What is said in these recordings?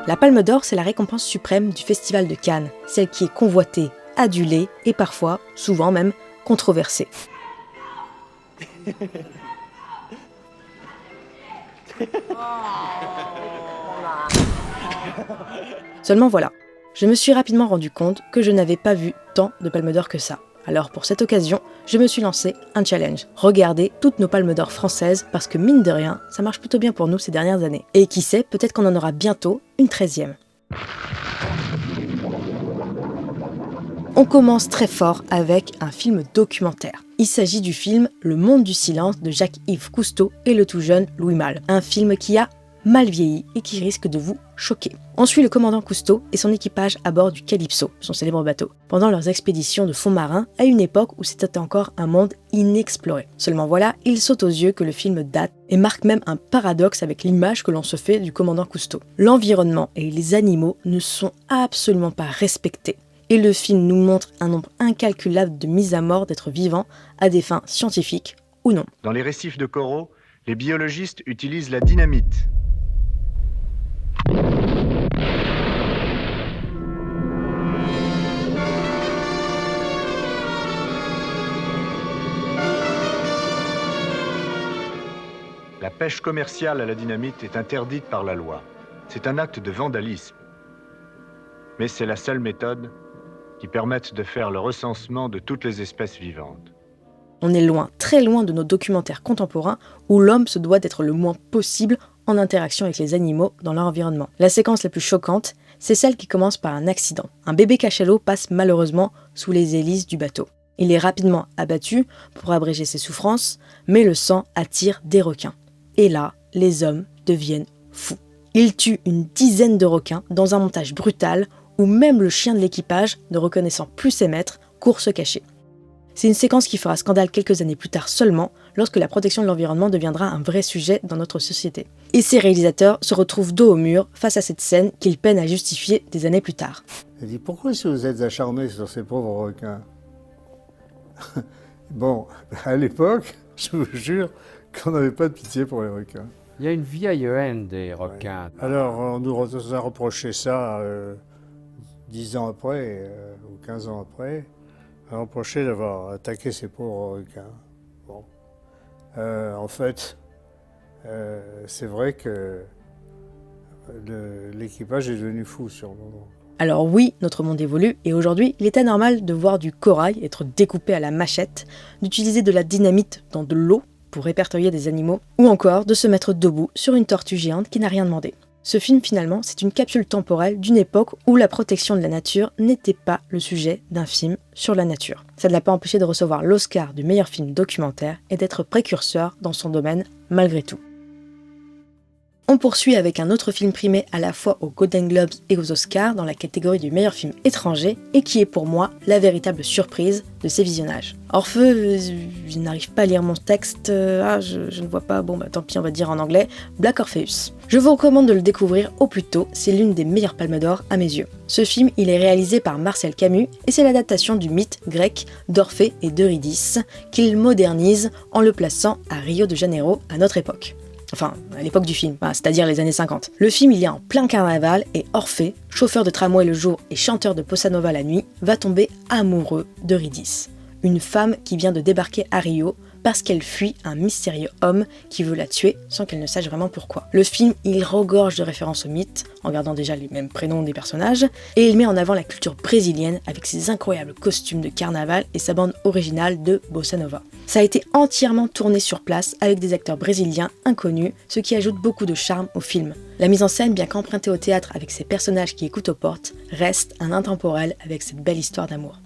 La Palme d'Or, c'est la récompense suprême du Festival de Cannes, celle qui est convoitée, adulée et parfois, souvent même, controversée. Seulement voilà, je me suis rapidement rendu compte que je n'avais pas vu tant de Palmes d'Or que ça. Alors pour cette occasion, je me suis lancé un challenge. Regarder toutes nos Palmes d'Or françaises parce que mine de rien, ça marche plutôt bien pour nous ces dernières années. Et qui sait, peut-être qu'on en aura bientôt une 13e. On commence très fort avec un film documentaire. Il s'agit du film Le Monde du Silence de Jacques-Yves Cousteau et le tout jeune Louis Malle. Un film qui a mal vieilli et qui risque de vous choquer. On suit le commandant Cousteau et son équipage à bord du Calypso, son célèbre bateau, pendant leurs expéditions de fond marin à une époque où c'était encore un monde inexploré. Seulement voilà, il saute aux yeux que le film date et marque même un paradoxe avec l'image que l'on se fait du commandant Cousteau. L'environnement et les animaux ne sont absolument pas respectés. Et le film nous montre un nombre incalculable de mises à mort d'êtres vivants à des fins scientifiques ou non. Dans les récifs de coraux, les biologistes utilisent la dynamite. La pêche commerciale à la dynamite est interdite par la loi. C'est un acte de vandalisme. Mais c'est la seule méthode qui permette de faire le recensement de toutes les espèces vivantes. On est loin, très loin de nos documentaires contemporains où l'homme se doit d'être le moins possible en interaction avec les animaux dans leur environnement. La séquence la plus choquante, c'est celle qui commence par un accident. Un bébé cachalot passe malheureusement sous les hélices du bateau. Il est rapidement abattu pour abréger ses souffrances, mais le sang attire des requins. Et là, les hommes deviennent fous. Ils tuent une dizaine de requins dans un montage brutal où même le chien de l'équipage, ne reconnaissant plus ses maîtres, court se cacher. C'est une séquence qui fera scandale quelques années plus tard seulement, lorsque la protection de l'environnement deviendra un vrai sujet dans notre société. Et ces réalisateurs se retrouvent dos au mur face à cette scène qu'ils peinent à justifier des années plus tard. Il dit, pourquoi est-ce que vous êtes acharnés sur ces pauvres requins? Bon, à l'époque, je vous jure qu'on n'avait pas de pitié pour les requins. Il y a une vieille haine des requins. Ouais. Alors, on nous a reproché ça 10 ans après, ou 15 ans après. On a reproché d'avoir attaqué ces pauvres requins. Bon. En fait, c'est vrai que l'équipage est devenu fou sur le moment. Alors oui, notre monde évolue, et aujourd'hui, il est anormal de voir du corail être découpé à la machette, d'utiliser de la dynamite dans de l'eau pour répertorier des animaux, ou encore de se mettre debout sur une tortue géante qui n'a rien demandé. Ce film, finalement, c'est une capsule temporelle d'une époque où la protection de la nature n'était pas le sujet d'un film sur la nature. Ça ne l'a pas empêché de recevoir l'Oscar du meilleur film documentaire et d'être précurseur dans son domaine, malgré tout. On poursuit avec un autre film primé à la fois aux Golden Globes et aux Oscars dans la catégorie du meilleur film étranger et qui est pour moi la véritable surprise de ces visionnages. Orfeu, je n'arrive pas à lire mon texte, je ne vois pas, bon bah tant pis on va dire en anglais, Black Orpheus. Je vous recommande de le découvrir au plus tôt, c'est l'une des meilleures palmes d'or à mes yeux. Ce film, il est réalisé par Marcel Camus et c'est l'adaptation du mythe grec d'Orphée et d'Eurydice qu'il modernise en le plaçant à Rio de Janeiro à notre époque. Enfin, à l'époque du film, c'est-à-dire les années 50. Le film, il est en plein carnaval et Orphée, chauffeur de tramway le jour et chanteur de bossa nova la nuit, va tomber amoureux d'Eurydice, une femme qui vient de débarquer à Rio parce qu'elle fuit un mystérieux homme qui veut la tuer sans qu'elle ne sache vraiment pourquoi. Le film, il regorge de références au mythe, en gardant déjà les mêmes prénoms des personnages, et il met en avant la culture brésilienne avec ses incroyables costumes de carnaval et sa bande originale de bossa nova. Ça a été entièrement tourné sur place avec des acteurs brésiliens inconnus, ce qui ajoute beaucoup de charme au film. La mise en scène, bien qu'empruntée au théâtre avec ses personnages qui écoutent aux portes, reste un intemporel avec cette belle histoire d'amour.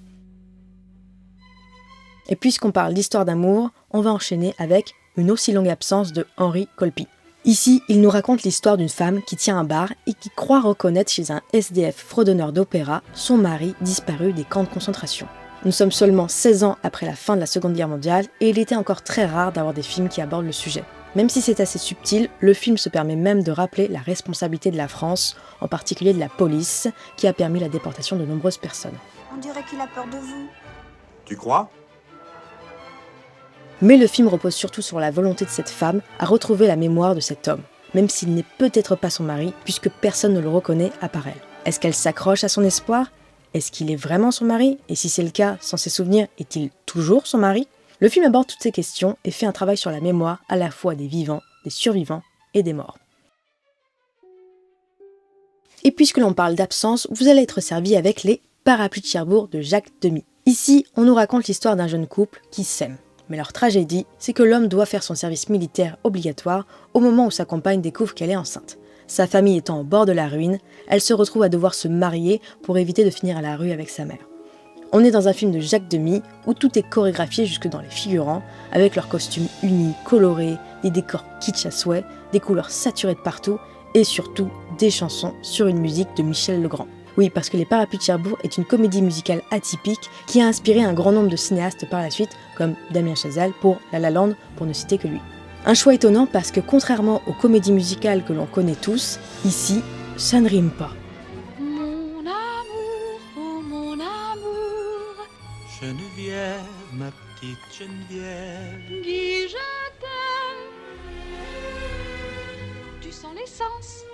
Et puisqu'on parle d'histoire d'amour, on va enchaîner avec Une aussi longue absence de Henri Colpi. Ici, il nous raconte l'histoire d'une femme qui tient un bar et qui croit reconnaître chez un SDF fredonneur d'opéra son mari disparu des camps de concentration. Nous sommes seulement 16 ans après la fin de la Seconde Guerre mondiale et il était encore très rare d'avoir des films qui abordent le sujet. Même si c'est assez subtil, le film se permet même de rappeler la responsabilité de la France, en particulier de la police, qui a permis la déportation de nombreuses personnes. On dirait qu'il a peur de vous. Tu crois ? Mais le film repose surtout sur la volonté de cette femme à retrouver la mémoire de cet homme. même s'il n'est peut-être pas son mari, puisque personne ne le reconnaît à part elle. Est-ce qu'elle s'accroche à son espoir ? Est-ce qu'il est vraiment son mari ? Et si c'est le cas, sans ses souvenirs, est-il toujours son mari ? Le film aborde toutes ces questions et fait un travail sur la mémoire à la fois des vivants, des survivants et des morts. Et puisque l'on parle d'absence, vous allez être servi avec les Parapluies de Cherbourg de Jacques Demy. Ici, on nous raconte l'histoire d'un jeune couple qui s'aime. Mais leur tragédie, c'est que l'homme doit faire son service militaire obligatoire au moment où sa compagne découvre qu'elle est enceinte. Sa famille étant au bord de la ruine, elle se retrouve à devoir se marier pour éviter de finir à la rue avec sa mère. On est dans un film de Jacques Demy où tout est chorégraphié jusque dans les figurants, avec leurs costumes unis, colorés, des décors kitsch à souhait, des couleurs saturées de partout et surtout des chansons sur une musique de Michel Legrand. Oui, parce que Les Parapluies de Cherbourg est une comédie musicale atypique qui a inspiré un grand nombre de cinéastes par la suite, comme Damien Chazelle pour La La Land, pour ne citer que lui. Un choix étonnant parce que contrairement aux comédies musicales que l'on connaît tous, ici, ça ne rime pas. Mon amour, oh mon amour, Geneviève, ma petite Geneviève. Guy, je t'aime. Tu sens l'essence.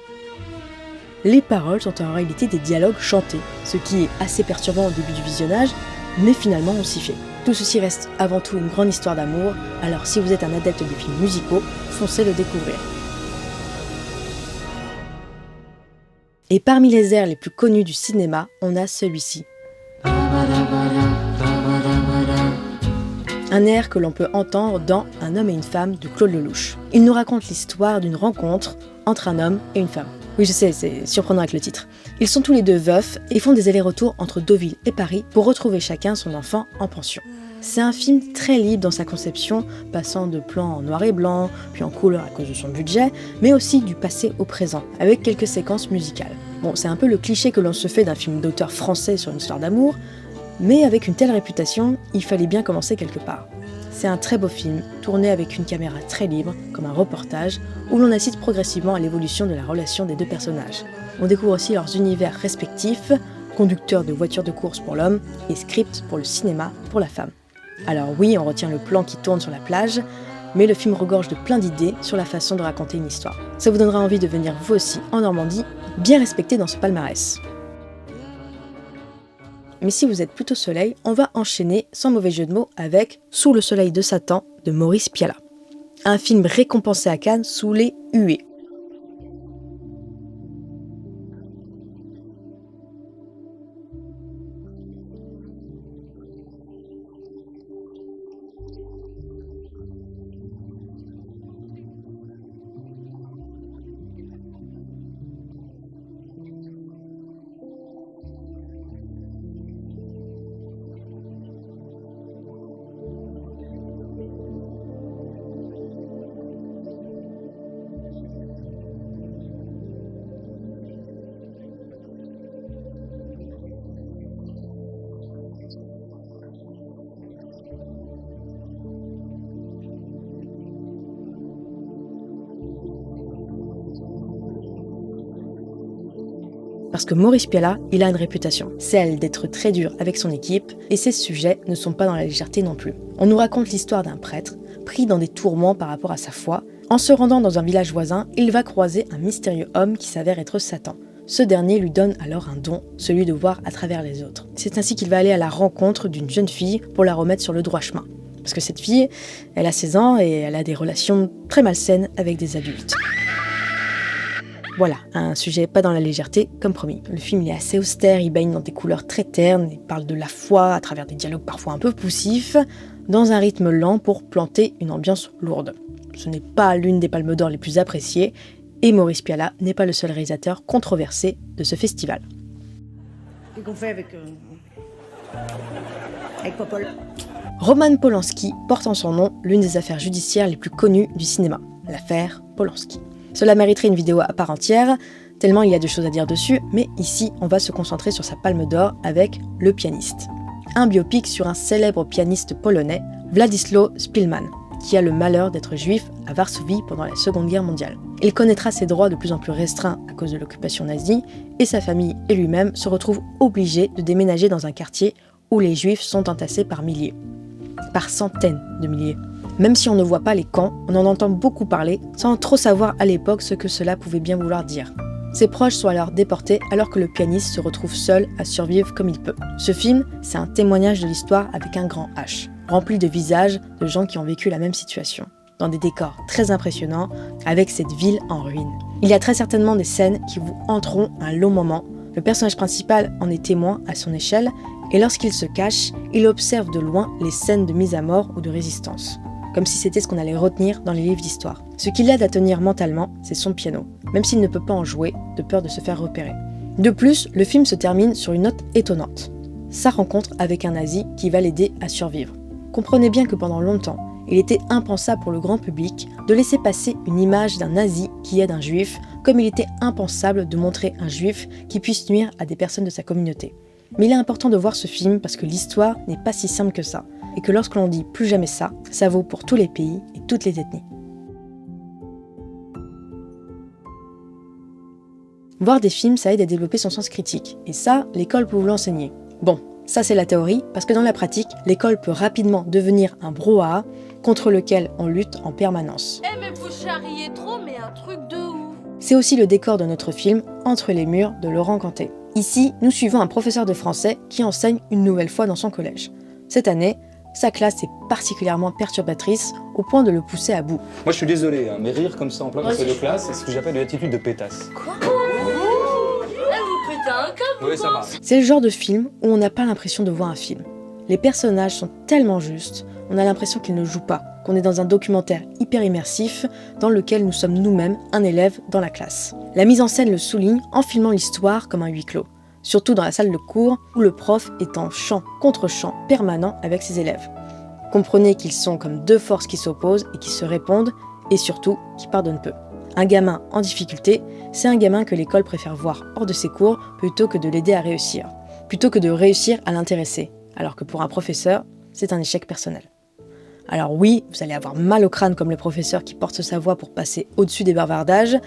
Les paroles sont en réalité des dialogues chantés, ce qui est assez perturbant au début du visionnage, mais finalement on s'y fait. Tout ceci reste avant tout une grande histoire d'amour, alors si vous êtes un adepte des films musicaux, foncez le découvrir. Et parmi les airs les plus connus du cinéma, on a celui-ci. Un air que l'on peut entendre dans Un homme et une femme de Claude Lelouch. Il nous raconte l'histoire d'une rencontre entre un homme et une femme. Oui, je sais, c'est surprenant avec le titre. Ils sont tous les deux veufs et font des allers-retours entre Deauville et Paris pour retrouver chacun son enfant en pension. C'est un film très libre dans sa conception, passant de plans en noir et blanc, puis en couleur à cause de son budget, mais aussi du passé au présent, avec quelques séquences musicales. Bon, c'est un peu le cliché que l'on se fait d'un film d'auteur français sur une histoire d'amour, mais avec une telle réputation, il fallait bien commencer quelque part. C'est un très beau film, tourné avec une caméra très libre, comme un reportage, où l'on assiste progressivement à l'évolution de la relation des deux personnages. On découvre aussi leurs univers respectifs, conducteur de voitures de course pour l'homme et script pour le cinéma pour la femme. Alors oui, on retient le plan qui tourne sur la plage, mais le film regorge de plein d'idées sur la façon de raconter une histoire. Ça vous donnera envie de venir vous aussi en Normandie, bien respecté dans ce palmarès. Mais si vous êtes plutôt soleil, on va enchaîner, sans mauvais jeu de mots, avec Sous le soleil de Satan de Maurice Pialat. Un film récompensé à Cannes sous les huées. Parce que Maurice Pialat, il a une réputation, celle d'être très dur avec son équipe, et ses sujets ne sont pas dans la légèreté non plus. On nous raconte l'histoire d'un prêtre, pris dans des tourments par rapport à sa foi. En se rendant dans un village voisin, il va croiser un mystérieux homme qui s'avère être Satan. Ce dernier lui donne alors un don, celui de voir à travers les autres. C'est ainsi qu'il va aller à la rencontre d'une jeune fille pour la remettre sur le droit chemin. Parce que cette fille, elle a 16 ans et elle a des relations très malsaines avec des adultes. Voilà, un sujet pas dans la légèreté, comme promis. Le film il est assez austère, il baigne dans des couleurs très ternes, il parle de la foi à travers des dialogues parfois un peu poussifs, dans un rythme lent pour planter une ambiance lourde. Ce n'est pas l'une des palmes d'or les plus appréciées, et Maurice Pialat n'est pas le seul réalisateur controversé de ce festival. Qu'est-ce qu'on fait avec Popol ? Roman Polanski porte en son nom l'une des affaires judiciaires les plus connues du cinéma, l'affaire Polanski. Cela mériterait une vidéo à part entière, tellement il y a de choses à dire dessus, mais ici on va se concentrer sur sa palme d'or avec Le Pianiste. Un biopic sur un célèbre pianiste polonais, Władysław Szpilman, qui a le malheur d'être juif à Varsovie pendant la Seconde Guerre mondiale. Il connaîtra ses droits de plus en plus restreints à cause de l'occupation nazie, et sa famille et lui-même se retrouvent obligés de déménager dans un quartier où les juifs sont entassés par milliers. Par centaines de milliers. Même si on ne voit pas les camps, on en entend beaucoup parler, sans trop savoir à l'époque ce que cela pouvait bien vouloir dire. Ses proches sont alors déportés alors que le pianiste se retrouve seul à survivre comme il peut. Ce film, c'est un témoignage de l'histoire avec un grand H, rempli de visages de gens qui ont vécu la même situation, dans des décors très impressionnants, avec cette ville en ruine. Il y a très certainement des scènes qui vous hanteront un long moment. Le personnage principal en est témoin à son échelle, et lorsqu'il se cache, il observe de loin les scènes de mise à mort ou de résistance, comme si c'était ce qu'on allait retenir dans les livres d'histoire. Ce qui l'aide à tenir mentalement, c'est son piano, même s'il ne peut pas en jouer, de peur de se faire repérer. De plus, le film se termine sur une note étonnante. Sa rencontre avec un nazi qui va l'aider à survivre. Comprenez bien que pendant longtemps, il était impensable pour le grand public de laisser passer une image d'un nazi qui aide un juif, comme il était impensable de montrer un juif qui puisse nuire à des personnes de sa communauté. Mais il est important de voir ce film parce que l'histoire n'est pas si simple que ça, et que lorsque l'on dit plus jamais ça, ça vaut pour tous les pays et toutes les ethnies. Voir des films, ça aide à développer son sens critique, et ça, l'école peut vous l'enseigner. Bon, ça c'est la théorie, parce que dans la pratique, l'école peut rapidement devenir un brouhaha contre lequel on lutte en permanence. Eh mais vous charriez trop, mais un truc de ouf. C'est aussi le décor de notre film Entre les murs de Laurent Cantet. Ici, nous suivons un professeur de français qui enseigne une nouvelle fois dans son collège. Cette année, sa classe est particulièrement perturbatrice au point de le pousser à bout. Moi je suis désolé, mais rire comme ça en plein conseil de classe, c'est ce que j'appelle une attitude de pétasse. Quoi? Vous pétez un câble? Oui, ça va. C'est le genre de film où on n'a pas l'impression de voir un film. Les personnages sont tellement justes, on a l'impression qu'ils ne jouent pas, qu'on est dans un documentaire hyper immersif dans lequel nous sommes nous-mêmes un élève dans la classe. La mise en scène le souligne en filmant l'histoire comme un huis clos, surtout dans la salle de cours où le prof est en chant contre chant permanent avec ses élèves. Comprenez qu'ils sont comme deux forces qui s'opposent et qui se répondent, et surtout qui pardonnent peu. Un gamin en difficulté, c'est un gamin que l'école préfère voir hors de ses cours plutôt que de l'aider à réussir, plutôt que de réussir à l'intéresser, alors que pour un professeur, c'est un échec personnel. Alors oui, vous allez avoir mal au crâne comme le professeur qui porte sa voix pour passer au-dessus des bavardages,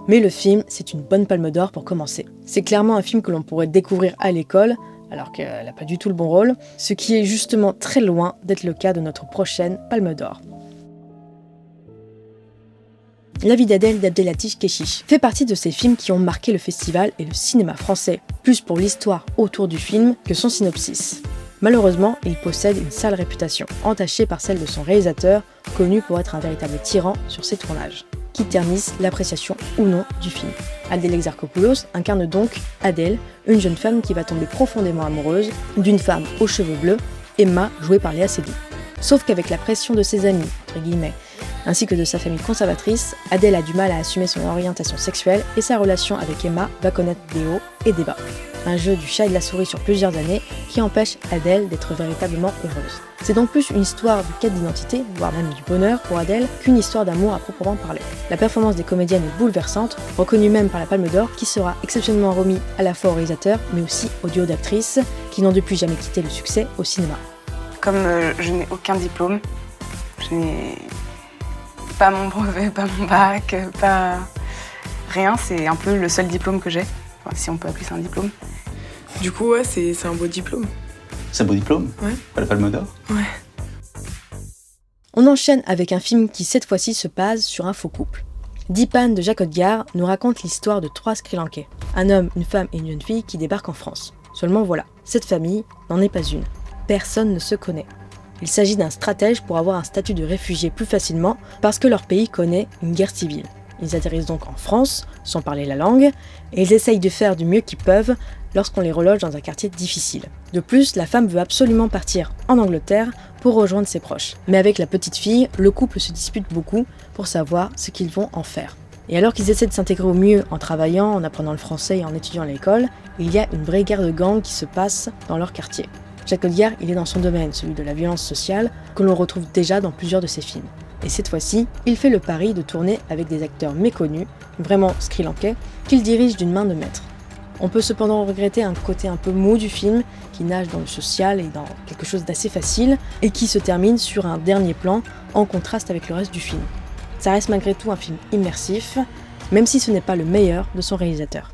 mais le film, c'est une bonne palme d'or pour commencer. C'est clairement un film que l'on pourrait découvrir à l'école, alors qu'elle n'a pas du tout le bon rôle, ce qui est justement très loin d'être le cas de notre prochaine palme d'or. La vie d'Adèle d'Abdelatif Kechiche fait partie de ces films qui ont marqué le festival et le cinéma français, plus pour l'histoire autour du film que son synopsis. Malheureusement, il possède une sale réputation, entachée par celle de son réalisateur, connu pour être un véritable tyran sur ses tournages, qui ternissent l'appréciation ou non du film. Adèle Exarchopoulos incarne donc Adèle, une jeune femme qui va tomber profondément amoureuse d'une femme aux cheveux bleus, Emma, jouée par Léa Seydoux. Sauf qu'avec la pression de ses amis, entre guillemets, ainsi que de sa famille conservatrice, Adèle a du mal à assumer son orientation sexuelle et sa relation avec Emma va connaître des hauts et des bas. Un jeu du chat et de la souris sur plusieurs années qui empêche Adèle d'être véritablement heureuse. C'est donc plus une histoire de quête d'identité, voire même du bonheur pour Adèle, qu'une histoire d'amour à proprement parler. La performance des comédiennes est bouleversante, reconnue même par la Palme d'Or, qui sera exceptionnellement remis à la fois au réalisateur, mais aussi au duo d'actrices, qui n'ont depuis jamais quitté le succès au cinéma. Comme je n'ai aucun diplôme, je n'ai pas mon brevet, pas mon bac, pas rien, c'est un peu le seul diplôme que j'ai, enfin, si on peut appeler ça un diplôme. Du coup, ouais, c'est un beau diplôme. C'est un beau diplôme? Ouais. Pas la Palme d'Or? Ouais. On enchaîne avec un film qui cette fois-ci se base sur un faux couple. Dipan de Jacques Audiard nous raconte l'histoire de 3 Sri Lankais, un homme, une femme et une jeune fille qui débarquent en France. Seulement voilà, cette famille n'en est pas une. Personne ne se connaît. Il s'agit d'un stratège pour avoir un statut de réfugié plus facilement parce que leur pays connaît une guerre civile. Ils atterrissent donc en France, sans parler la langue, et ils essayent de faire du mieux qu'ils peuvent lorsqu'on les reloge dans un quartier difficile. De plus, la femme veut absolument partir en Angleterre pour rejoindre ses proches. Mais avec la petite fille, le couple se dispute beaucoup pour savoir ce qu'ils vont en faire. Et alors qu'ils essaient de s'intégrer au mieux en travaillant, en apprenant le français et en étudiant à l'école, il y a une vraie guerre de gangs qui se passe dans leur quartier. Jacques Audiard, il est dans son domaine, celui de la violence sociale, que l'on retrouve déjà dans plusieurs de ses films. Et cette fois-ci, il fait le pari de tourner avec des acteurs méconnus, vraiment sri-lankais, qu'il dirige d'une main de maître. On peut cependant regretter un côté un peu mou du film, qui nage dans le social et dans quelque chose d'assez facile, et qui se termine sur un dernier plan, en contraste avec le reste du film. Ça reste malgré tout un film immersif, même si ce n'est pas le meilleur de son réalisateur.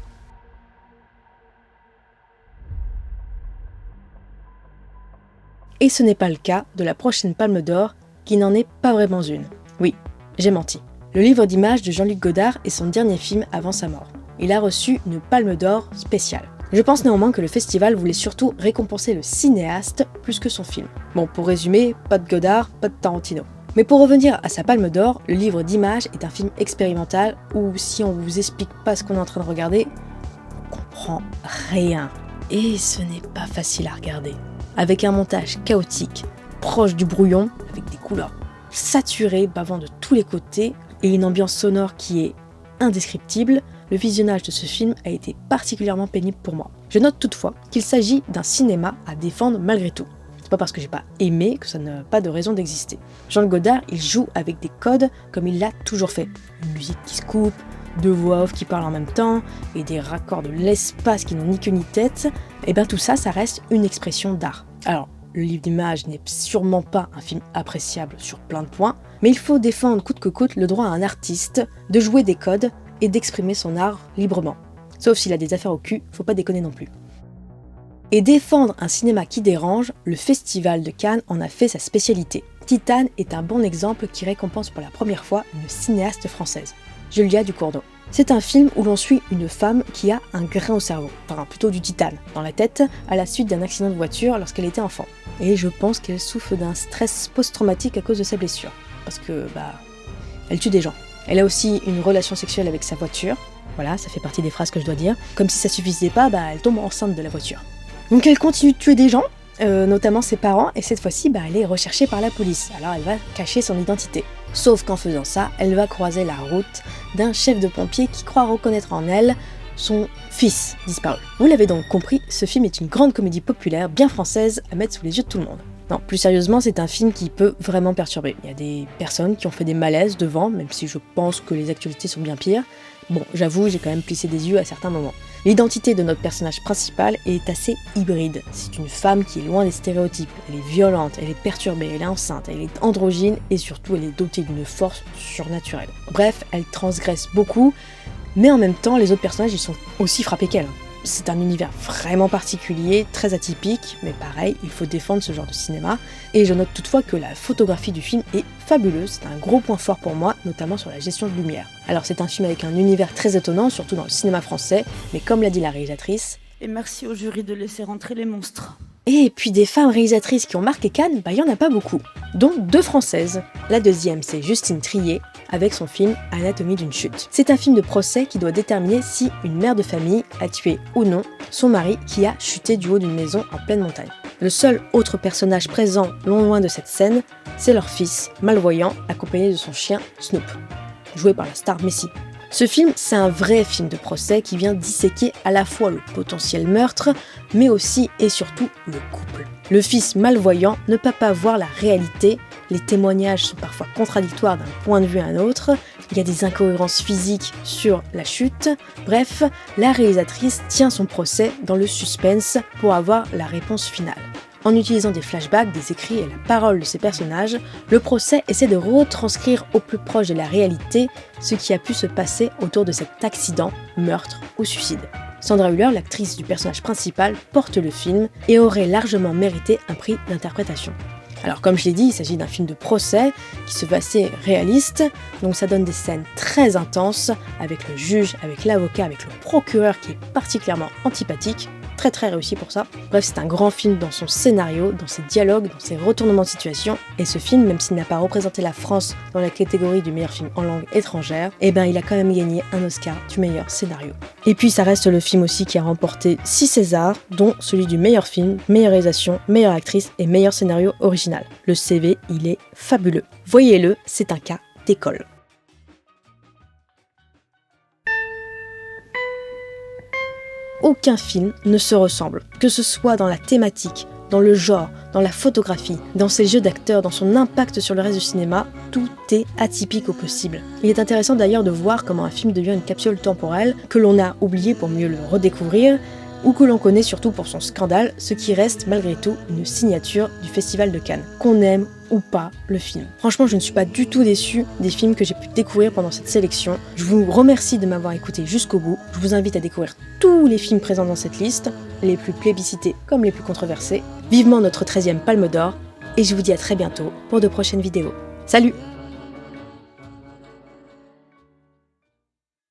Et ce n'est pas le cas de la prochaine Palme d'Or, qui n'en est pas vraiment une. Oui, j'ai menti. Le livre d'images de Jean-Luc Godard est son dernier film avant sa mort. Il a reçu une Palme d'Or spéciale. Je pense néanmoins que le festival voulait surtout récompenser le cinéaste plus que son film. Bon, pour résumer, pas de Godard, pas de Tarantino. Mais pour revenir à sa Palme d'Or, le livre d'images est un film expérimental où si on vous explique pas ce qu'on est en train de regarder, on comprend rien. Et ce n'est pas facile à regarder. Avec un montage chaotique, proche du brouillon, avec des couleurs saturées, bavant de tous les côtés, et une ambiance sonore qui est indescriptible, le visionnage de ce film a été particulièrement pénible pour moi. Je note toutefois qu'il s'agit d'un cinéma à défendre malgré tout. C'est pas parce que j'ai pas aimé que ça n'a pas de raison d'exister. Jean Godard, il joue avec des codes comme il l'a toujours fait. Une musique qui se coupe, deux voix off qui parlent en même temps, et des raccords de l'espace qui n'ont ni queue ni tête, et bien tout ça, ça reste une expression d'art. Alors, le livre d'images n'est sûrement pas un film appréciable sur plein de points, mais il faut défendre coûte que coûte le droit à un artiste de jouer des codes et d'exprimer son art librement. Sauf s'il a des affaires au cul, faut pas déconner non plus. Et défendre un cinéma qui dérange, le Festival de Cannes en a fait sa spécialité. Titane est un bon exemple qui récompense pour la première fois une cinéaste française, Julia Ducournau. C'est un film où l'on suit une femme qui a un grain au cerveau, enfin plutôt du titane, dans la tête, à la suite d'un accident de voiture lorsqu'elle était enfant. Et je pense qu'elle souffre d'un stress post-traumatique à cause de sa blessure, parce que, elle tue des gens. Elle a aussi une relation sexuelle avec sa voiture, voilà, ça fait partie des phrases que je dois dire. Comme si ça suffisait pas, elle tombe enceinte de la voiture. Donc elle continue de tuer des gens, notamment ses parents, et cette fois-ci, elle est recherchée par la police, alors elle va cacher son identité. Sauf qu'en faisant ça, elle va croiser la route d'un chef de pompiers qui croit reconnaître en elle son fils disparu. Vous l'avez donc compris, ce film est une grande comédie populaire, bien française, à mettre sous les yeux de tout le monde. Non, plus sérieusement, c'est un film qui peut vraiment perturber. Il y a des personnes qui ont fait des malaises devant, même si je pense que les actualités sont bien pires. Bon, j'avoue, j'ai quand même plissé des yeux à certains moments. L'identité de notre personnage principal est assez hybride. C'est une femme qui est loin des stéréotypes. Elle est violente, elle est perturbée, elle est enceinte, elle est androgyne et surtout elle est dotée d'une force surnaturelle. Bref, elle transgresse beaucoup, mais en même temps, les autres personnages ils sont aussi frappés qu'elle. C'est un univers vraiment particulier, très atypique, mais pareil, il faut défendre ce genre de cinéma. Et je note toutefois que la photographie du film est fabuleuse, c'est un gros point fort pour moi, notamment sur la gestion de lumière. Alors c'est un film avec un univers très étonnant, surtout dans le cinéma français, mais comme l'a dit la réalisatrice... Et merci au jury de laisser rentrer les monstres. Et puis des femmes réalisatrices qui ont marqué Cannes, il y en a pas beaucoup, dont 2 françaises. La deuxième, c'est Justine Triet, avec son film Anatomie d'une chute. C'est un film de procès qui doit déterminer si une mère de famille a tué ou non son mari qui a chuté du haut d'une maison en pleine montagne. Le seul autre personnage présent loin de cette scène, c'est leur fils, malvoyant, accompagné de son chien Snoop, joué par la star Messi. Ce film, c'est un vrai film de procès qui vient disséquer à la fois le potentiel meurtre, mais aussi et surtout le couple. Le fils malvoyant ne peut pas voir la réalité, les témoignages sont parfois contradictoires d'un point de vue à un autre, il y a des incohérences physiques sur la chute, bref, la réalisatrice tient son procès dans le suspense pour avoir la réponse finale. En utilisant des flashbacks, des écrits et la parole de ces personnages, le procès essaie de retranscrire au plus proche de la réalité ce qui a pu se passer autour de cet accident, meurtre ou suicide. Sandra Hüller, l'actrice du personnage principal, porte le film et aurait largement mérité un prix d'interprétation. Alors comme je l'ai dit, il s'agit d'un film de procès qui se veut assez réaliste, donc ça donne des scènes très intenses avec le juge, avec l'avocat, avec le procureur qui est particulièrement antipathique, très réussi pour ça. Bref, c'est un grand film dans son scénario, dans ses dialogues, dans ses retournements de situation, et ce film, même s'il n'a pas représenté la France dans la catégorie du meilleur film en langue étrangère, il a quand même gagné un Oscar du meilleur scénario. Et puis ça reste le film aussi qui a remporté 6 Césars, dont celui du meilleur film, meilleure réalisation, meilleure actrice et meilleur scénario original. Le CV, il est fabuleux. Voyez-le, c'est un cas d'école. Aucun film ne se ressemble, que ce soit dans la thématique, dans le genre, dans la photographie, dans ses jeux d'acteurs, dans son impact sur le reste du cinéma, tout est atypique au possible. Il est intéressant d'ailleurs de voir comment un film devient une capsule temporelle que l'on a oublié pour mieux le redécouvrir, ou que l'on connaît surtout pour son scandale, ce qui reste malgré tout une signature du Festival de Cannes, qu'on aime ou pas le film. Franchement, je ne suis pas du tout déçue des films que j'ai pu découvrir pendant cette sélection. Je vous remercie de m'avoir écouté jusqu'au bout. Je vous invite à découvrir tous les films présents dans cette liste, les plus plébiscités comme les plus controversés. Vivement notre 13e Palme d'Or, et je vous dis à très bientôt pour de prochaines vidéos. Salut!